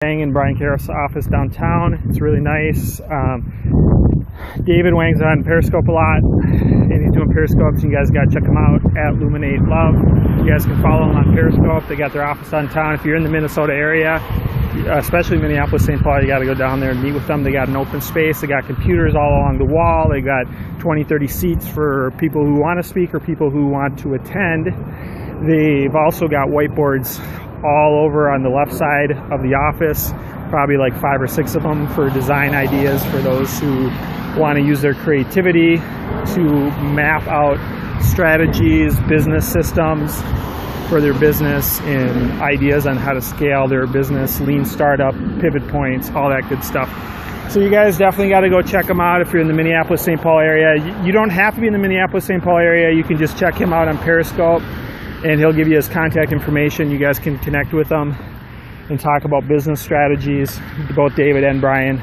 In Brian Carroll's office downtown. It's really nice. David Wang's on Periscope a lot, and he's doing Periscopes. You guys got to check him out at Luminate Love. You guys can follow them on Periscope. They got their office downtown. If you're in the Minnesota area, especially Minneapolis, St. Paul, you got to go down there and meet with them. They got an open space. They got computers all along the wall. They got 20-30 seats for people who want to speak or people who want to attend. They've also got whiteboards all over on the left side of the office, probably like 5 or 6 of them for design ideas for those who want to use their creativity to map out strategies, business systems for their business, and ideas on how to scale their business, lean startup, pivot points, all that good stuff. So you guys definitely got to go check them out if you're in the Minneapolis, St. Paul area. You don't have to be in the Minneapolis, St. Paul area. You can just check him out on Periscope, and he'll give you his contact information. You guys can connect with him and talk about business strategies, both David and Brian.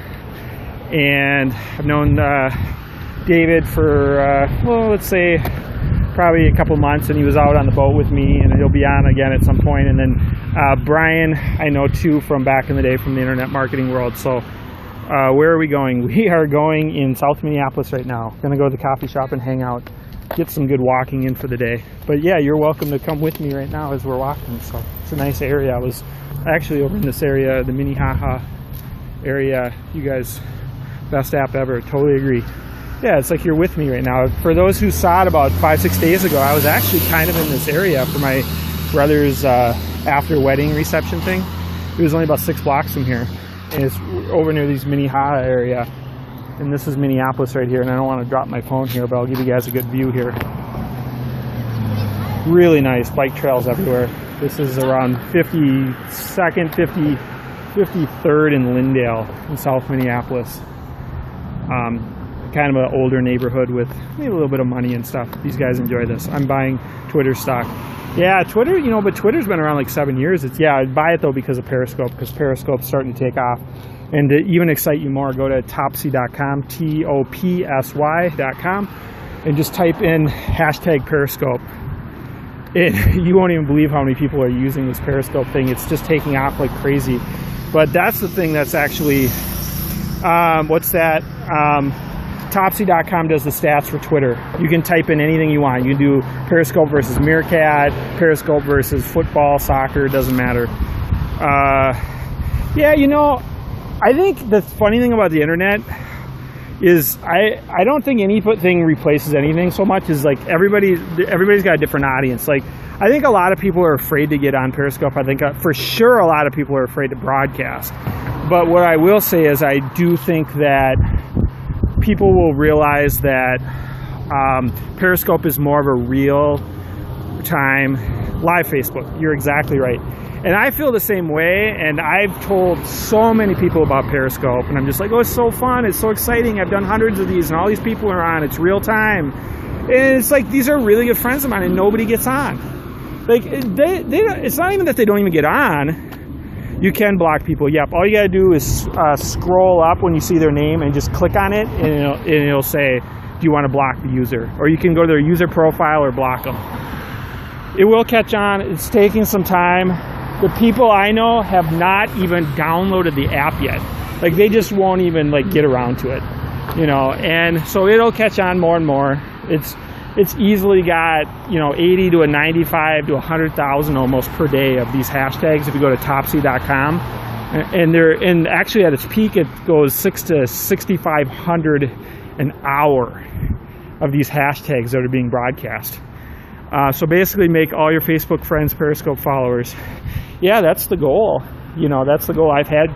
And I've known David for, well, let's say probably a couple months, and he was out on the boat with me, and he'll be on again at some point. And then Brian, I know too from back in the day from the internet marketing world. So where are we going? We are going in South Minneapolis right now. Gonna go to the coffee shop and hang out, get some good walking in for the day. But yeah, you're welcome to come with me right now as we're walking. So it's a nice area. I was actually over in this area, the Minnehaha area. You guys, best app ever. Totally agree. Yeah, it's like you're with me right now. For those who saw it about 5-6 days ago, I was actually kind of in this area for my brother's after wedding reception thing. It was only about 6 blocks from here, and it's over near these Minnehaha area. And this is Minneapolis right here, and I don't want to drop my phone here, but I'll give you guys a good view here. Really nice bike trails everywhere. This is around 52nd, 53rd in Lindale in South Minneapolis. Kind of an older neighborhood with maybe a little bit of money and stuff. These guys enjoy this. I'm buying Twitter stock. Yeah, Twitter, you know, but Twitter's been around like 7 years. I'd buy it though because of Periscope, because Periscope's starting to take off. And to even excite you more, go to topsy.com, TOPSY.com, and just type in hashtag Periscope. You won't even believe how many people are using this Periscope thing. It's just taking off like crazy. But that's the thing that's actually, Topsy.com does the stats for Twitter. You can type in anything you want. You can do Periscope versus Meerkat, Periscope versus football, soccer, doesn't matter. Yeah, you know, I think the funny thing about the internet is I don't think anything replaces anything so much as like everybody's got a different audience. Like I think a lot of people are afraid to get on Periscope. I think for sure a lot of people are afraid to broadcast. But what I will say is I do think that people will realize that Periscope is more of a real-time live Facebook. You're exactly right. And I feel the same way, and I've told so many people about Periscope, and I'm just like, oh, it's so fun, it's so exciting, I've done hundreds of these, and all these people are on, it's real time. And it's like, these are really good friends of mine, and nobody gets on. Like, it's not even that they don't even get on. You can block people, yep. All you gotta do is scroll up when you see their name and just click on it, and it'll say, do you wanna block the user? Or you can go to their user profile or block them. It will catch on, it's taking some time. The people I know have not even downloaded the app yet. Like they just won't even like get around to it, you know. And so it'll catch on more and more. It's easily got, you know, 80 to 95 to 100,000 almost per day of these hashtags if you go to topsy.com. And actually at its peak it goes 600 to 6,500 an hour of these hashtags that are being broadcast. So basically make all your Facebook friends Periscope followers. Yeah, that's the goal. You know, that's the goal I've had.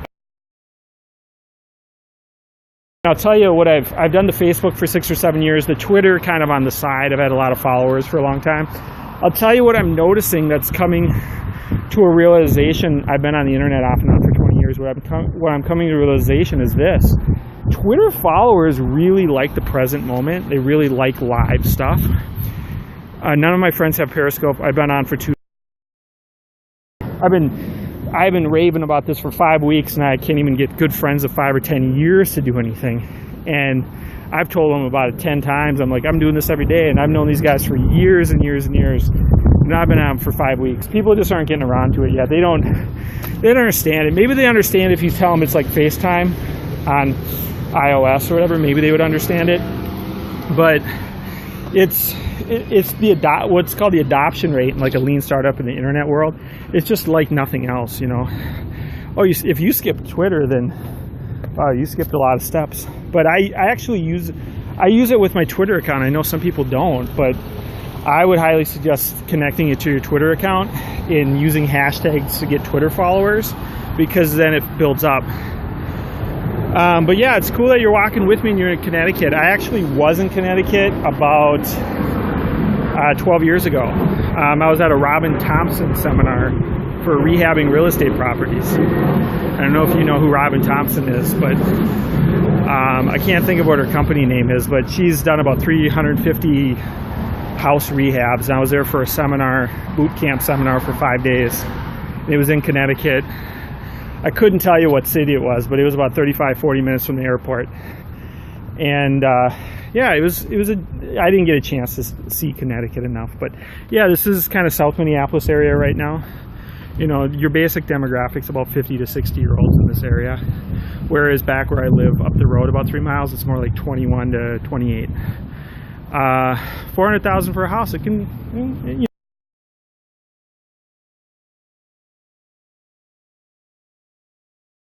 I'll tell you what I've done the Facebook for 6 or 7 years, the Twitter kind of on the side. I've had a lot of followers for a long time. I'll tell you what I'm noticing that's coming to a realization. I've been on the internet off and on for 20 years. What I'm coming to a realization is this. Twitter followers really like the present moment. They really like live stuff. None of my friends have Periscope. I've been on for 2 years. I've been raving about this for 5 weeks, and I can't even get good friends of 5 or 10 years to do anything. And I've told them about it 10 times. I'm like, I'm doing this every day, and I've known these guys for years and years and years. I've been on them for 5 weeks. People just aren't getting around to it yet. They don't understand it. Maybe they understand if you tell them it's like FaceTime on iOS or whatever. Maybe they would understand it. But it's what's called the adoption rate in like a lean startup in the internet world. It's just like nothing else, you know. Oh, if you skip Twitter, then you skipped a lot of steps. But I actually use it with my Twitter account. I know some people don't, but I would highly suggest connecting it to your Twitter account and using hashtags to get Twitter followers, because then it builds up. But yeah, it's cool that you're walking with me and you're in Connecticut. I actually was in Connecticut about 12 years ago. I was at a Robin Thompson seminar for rehabbing real estate properties. I don't know if you know who Robin Thompson is, but I can't think of what her company name is, but she's done about 350 house rehabs. And I was there for a seminar, boot camp seminar for 5 days. It was in Connecticut. I couldn't tell you what city it was, but it was about 35-40 minutes from the airport. And yeah, I didn't get a chance to see Connecticut enough, but yeah, this is kind of South Minneapolis area right now. You know, your basic demographics about 50 to 60 year olds in this area, whereas back where I live up the road about 3 miles, it's more like 21 to 28. 400,000 for a house. It can, you know.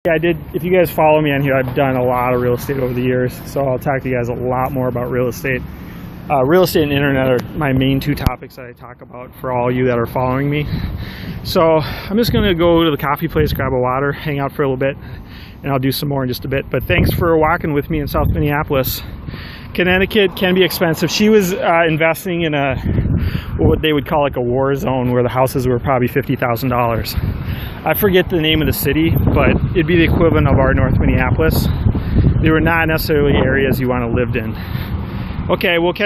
Yeah, if you guys follow me on here, I've done a lot of real estate over the years, so I'll talk to you guys a lot more about real estate. Real estate and internet are my main two topics that I talk about for all you that are following me. So I'm just going to go to the coffee place, grab a water, hang out for a little bit, and I'll do some more in just a bit. But thanks for walking with me in South Minneapolis. Connecticut can be expensive. She was investing in what they would call like a war zone, where the houses were probably $50,000. I forget the name of the city, but it'd be the equivalent of our North Minneapolis. They were not necessarily areas you want to live in. Okay, we'll catch